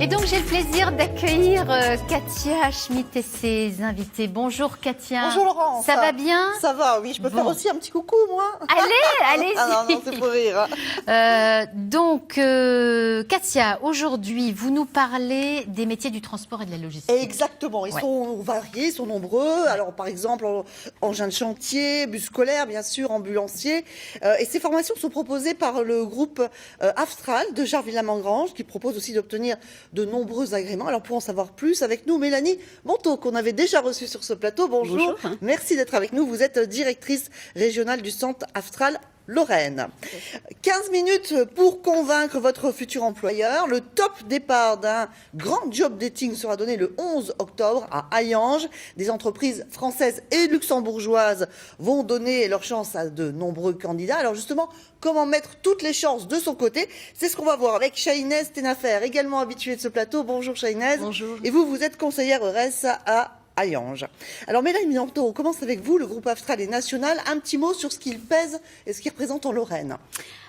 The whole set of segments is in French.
Et donc j'ai le plaisir d'accueillir Katia Schmitt et ses invités. Bonjour Katia. Bonjour Laurence. Ça va bien? Ça va, oui. Je peux faire aussi un petit coucou, moi? Allez-y. Ah non, c'est pour rire. Donc Katia, aujourd'hui, vous nous parlez des métiers du transport et de la logistique. Exactement. Ils sont variés, ils sont nombreux. Alors par exemple, engin de chantier, bus scolaire, bien sûr, ambulancier. Et ces formations sont proposées par le groupe Aftral de Jarville-la-Mangrange, qui propose aussi d'obtenir de nombreux agréments. Alors pour en savoir plus, avec nous Mélanie Monteau, qu'on avait déjà reçue sur ce plateau. Bonjour. Merci d'être avec nous. Vous êtes directrice régionale du centre Aftral Lorraine. 15 minutes pour convaincre votre futur employeur. Le top départ d'un grand job dating sera donné le 11 octobre à Hayange. Des entreprises françaises et luxembourgeoises vont donner leur chance à de nombreux candidats. Alors justement, comment mettre toutes les chances de son côté? C'est ce qu'on va voir avec Chahinez Tenafer, également habituée de ce plateau. Bonjour Chahinez. Bonjour. Et vous êtes conseillère RES à Hayange. Alors Mélanie Monteau, on commence avec vous. Le groupe Aftral est national. Un petit mot sur ce qu'il pèse et ce qu'il représente en Lorraine.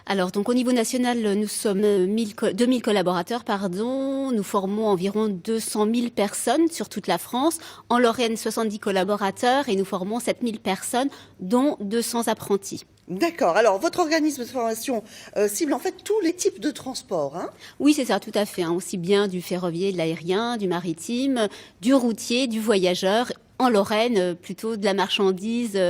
Alors, donc, au niveau national, nous sommes 2000 collaborateurs, Nous formons environ 200 000 personnes sur toute la France. En Lorraine, 70 collaborateurs et nous formons 7000 personnes, dont 200 apprentis. D'accord. Alors, votre organisme de formation cible en fait tous les types de transports, hein? Oui, c'est ça, tout à fait. Aussi bien du ferroviaire, de l'aérien, du maritime, du routier, du voyageur. En Lorraine, plutôt de la marchandise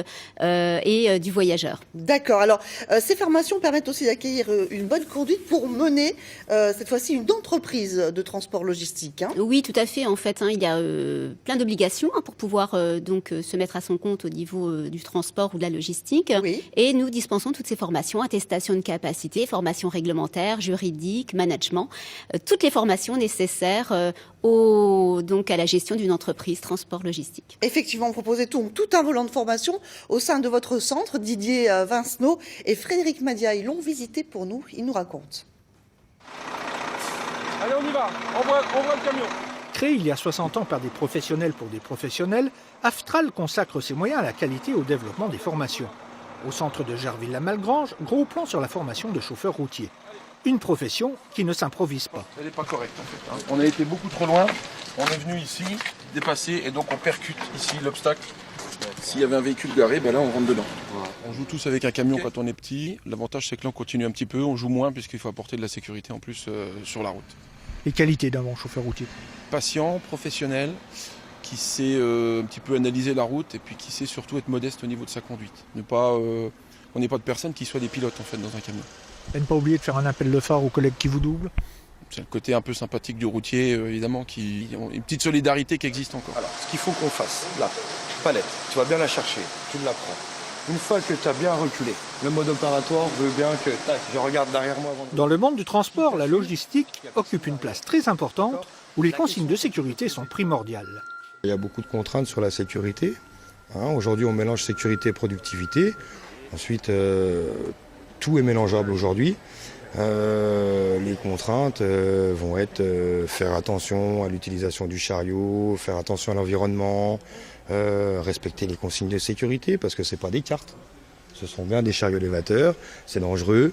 et du voyageur. D'accord. Alors, ces formations permettent aussi d'acquérir une bonne conduite pour mener, cette fois-ci, une entreprise de transport logistique, hein? Oui, tout à fait. En fait, il y a plein d'obligations pour pouvoir se mettre à son compte au niveau du transport ou de la logistique. Oui. Et nous dispensons toutes ces formations, attestation de capacité, formation réglementaire, juridique, management, toutes les formations nécessaires à la gestion d'une entreprise transport logistique. Effectivement, vous proposez tout un volant de formation au sein de votre centre. Didier Vincenot et Frédéric Madia, ils l'ont visité pour nous. Ils nous racontent. Allez, on y va. On voit le camion. Créé il y a 60 ans par des professionnels pour des professionnels, Aftral consacre ses moyens à la qualité et au développement des formations. Au centre de Jarville-la-Mangrange, gros plan sur la formation de chauffeurs routiers. Une profession qui ne s'improvise pas. Elle n'est pas correcte en fait. On a été beaucoup trop loin. On est venu ici, dépassé, et donc on percute ici l'obstacle. S'il y avait un véhicule garé, là on rentre dedans. Voilà. On joue tous avec un camion quand on est petit. L'avantage c'est que là on continue un petit peu, on joue moins puisqu'il faut apporter de la sécurité en plus sur la route. Les qualités d'un bon chauffeur routier. Patient, professionnel, qui sait un petit peu analyser la route et puis qui sait surtout être modeste au niveau de sa conduite. On n'est pas de personnes qui soient des pilotes en fait dans un camion. Et ne pas oublier de faire un appel de phare aux collègues qui vous doublent. C'est le côté un peu sympathique du routier, évidemment, qui ont une petite solidarité qui existe encore. Alors, ce qu'il faut qu'on fasse, là, palette, tu vas bien la chercher, tu la prends. Une fois que tu as bien reculé, le mode opératoire veut bien que je regarde derrière moi avant de... Dans le monde du transport, la logistique occupe une place très importante où les consignes de sécurité sont primordiales. Il y a beaucoup de contraintes sur la sécurité. Aujourd'hui, on mélange sécurité et productivité. Ensuite, tout est mélangeable aujourd'hui. Les contraintes vont être faire attention à l'utilisation du chariot, faire attention à l'environnement, respecter les consignes de sécurité parce que ce n'est pas des cartes. Ce sont bien des chariots élévateurs, c'est dangereux,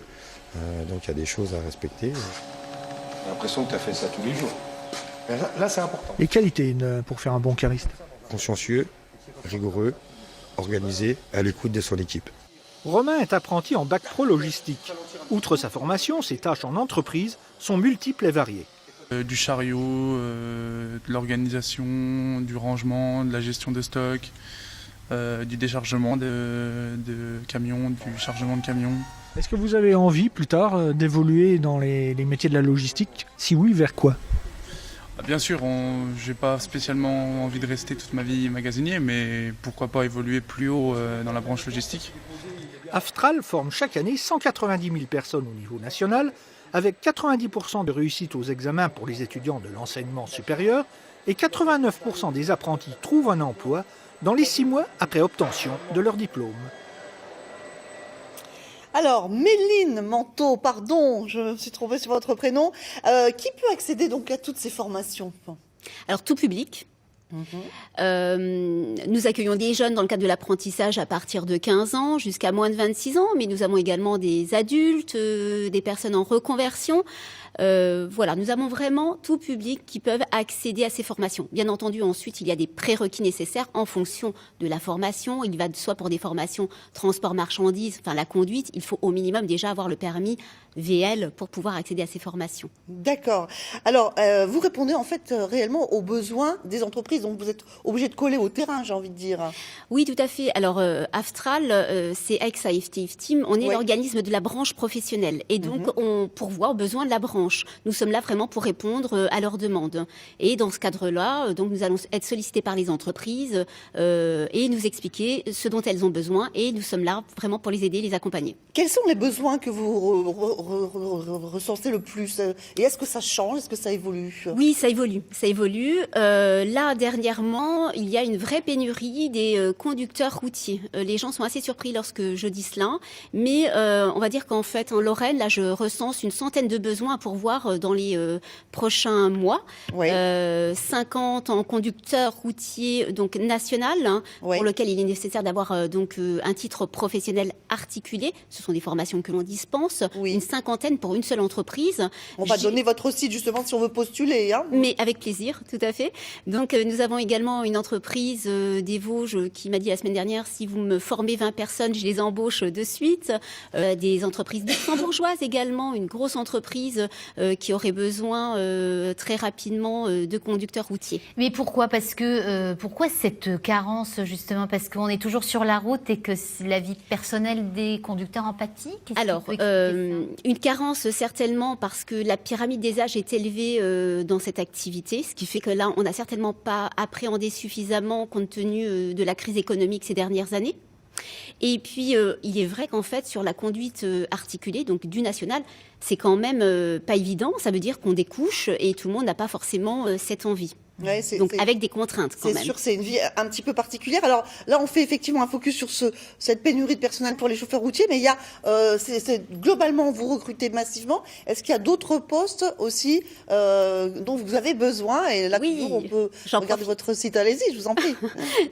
donc il y a des choses à respecter. J'ai l'impression que tu as fait ça tous les jours. Mais là c'est important. Les qualités pour faire un bon cariste. Consciencieux, rigoureux, organisé, à l'écoute de son équipe. Romain est apprenti en bac pro logistique. Outre sa formation, ses tâches en entreprise sont multiples et variées. Du chariot, de l'organisation, du rangement, de la gestion de stock, du déchargement de camions, du chargement de camions. Est-ce que vous avez envie plus tard d'évoluer dans les métiers de la logistique? Si oui, vers quoi? Bien sûr, je n'ai pas spécialement envie de rester toute ma vie magasinier, mais pourquoi pas évoluer plus haut dans la branche logistique. Aftral forme chaque année 190 000 personnes au niveau national, avec 90% de réussite aux examens pour les étudiants de l'enseignement supérieur et 89% des apprentis trouvent un emploi dans les 6 mois après obtention de leur diplôme. Alors, Méline Monteau, pardon, je me suis trompée sur votre prénom. Qui peut accéder donc à toutes ces formations? Alors, tout public. Nous accueillons des jeunes dans le cadre de l'apprentissage à partir de 15 ans jusqu'à moins de 26 ans, mais nous avons également des adultes, des personnes en reconversion. Voilà, nous avons vraiment tout public qui peuvent accéder à ces formations. Bien entendu, ensuite, il y a des prérequis nécessaires en fonction de la formation. Il va soit pour des formations transport marchandises, enfin la conduite, il faut au minimum déjà avoir le permis VL pour pouvoir accéder à ces formations. D'accord. Alors, vous répondez en fait réellement aux besoins des entreprises, donc vous êtes obligé de coller au terrain, j'ai envie de dire. Oui, tout à fait. Alors, Aftral, c'est ex-AFTF Team, on est l'organisme de la branche professionnelle et donc on pourvoit aux besoins de la branche. Nous sommes là vraiment pour répondre à leurs demandes. Et dans ce cadre-là, donc nous allons être sollicités par les entreprises et nous expliquer ce dont elles ont besoin et nous sommes là vraiment pour les aider, les accompagner. Quels sont les besoins que vous recensez le plus? Et est-ce que ça change? Est-ce que ça évolue? Oui, ça évolue. Ça évolue. Là, dernièrement, il y a une vraie pénurie des conducteurs routiers. Les gens sont assez surpris lorsque je dis cela. Mais on va dire qu'en fait, en Lorraine, là, je recense une centaine de besoins pour voir dans les prochains mois. 50 en conducteur routier donc national, pour lequel il est nécessaire d'avoir donc un titre professionnel articulé. Ce sont des formations que l'on dispense. Une cinquantaine pour une seule entreprise. On va donner votre site justement si on veut postuler. Mais avec plaisir, tout à fait. Donc nous avons également une entreprise des Vosges qui m'a dit la semaine dernière, si vous me formez 20 personnes, je les embauche de suite. Des entreprises luxembourgeoises également, une grosse entreprise qui aurait besoin très rapidement de conducteurs routiers. Mais pourquoi? Pourquoi cette carence justement? Parce qu'on est toujours sur la route et que la vie personnelle des conducteurs en pâtit? Alors, une carence certainement parce que la pyramide des âges est élevée dans cette activité, ce qui fait que là, on n'a certainement pas appréhendé suffisamment compte tenu de la crise économique ces dernières années. Et puis, il est vrai qu'en fait, sur la conduite articulée, donc du national, c'est quand même pas évident. Ça veut dire qu'on découche et tout le monde n'a pas forcément cette envie. Donc avec des contraintes quand même. C'est sûr, c'est une vie un petit peu particulière. Alors là, on fait effectivement un focus sur cette pénurie de personnel pour les chauffeurs routiers, mais il y a, globalement, vous recrutez massivement. Est-ce qu'il y a d'autres postes aussi dont vous avez besoin? Et là, toujours, on peut regarder votre site. Allez-y, je vous en prie.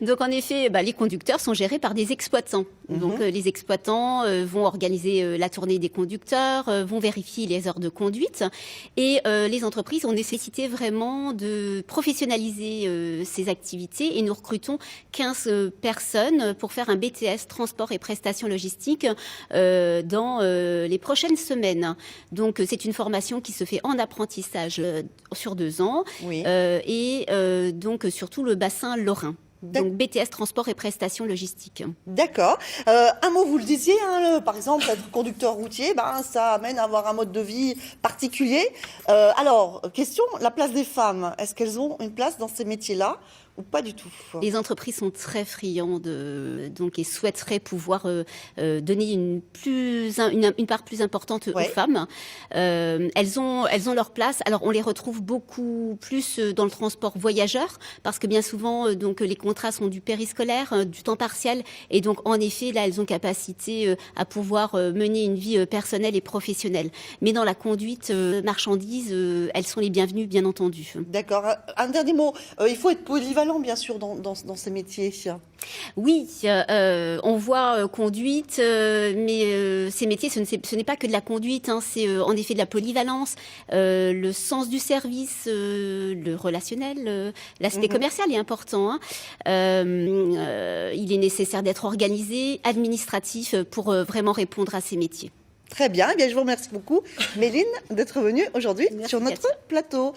Donc en effet, les conducteurs sont gérés par des exploitants. Donc les exploitants vont organiser la tournée des conducteurs, vont vérifier les heures de conduite, et les entreprises ont nécessité vraiment de professionnaliser ces activités et nous recrutons 15 personnes pour faire un BTS transport et prestations logistiques dans les prochaines semaines. Donc c'est une formation qui se fait en apprentissage sur 2 ans et donc surtout le bassin lorrain. Donc BTS transport et prestations logistiques. D'accord. Un mot, vous le disiez, par exemple, être conducteur routier, ça amène à avoir un mode de vie particulier. Alors, question, la place des femmes, est-ce qu'elles ont une place dans ces métiers-là ou pas du tout? Les entreprises sont très friandes et souhaiteraient pouvoir donner une part plus importante aux femmes. Elles ont leur place. Alors on les retrouve beaucoup plus dans le transport voyageur parce que bien souvent les contrats sont du périscolaire, du temps partiel et donc en effet là elles ont capacité à pouvoir mener une vie personnelle et professionnelle. Mais dans la conduite marchandise, elles sont les bienvenues bien entendu. D'accord. Un dernier mot. Il faut être polyvalent bien sûr dans ces métiers. Oui, on voit conduite, mais ces métiers, ce n'est pas que de la conduite, c'est en effet de la polyvalence, le sens du service, le relationnel, l'aspect commercial est important. Il est nécessaire d'être organisé, administratif, pour vraiment répondre à ces métiers. Très bien, je vous remercie beaucoup, Méline, d'être venue aujourd'hui sur notre plateau.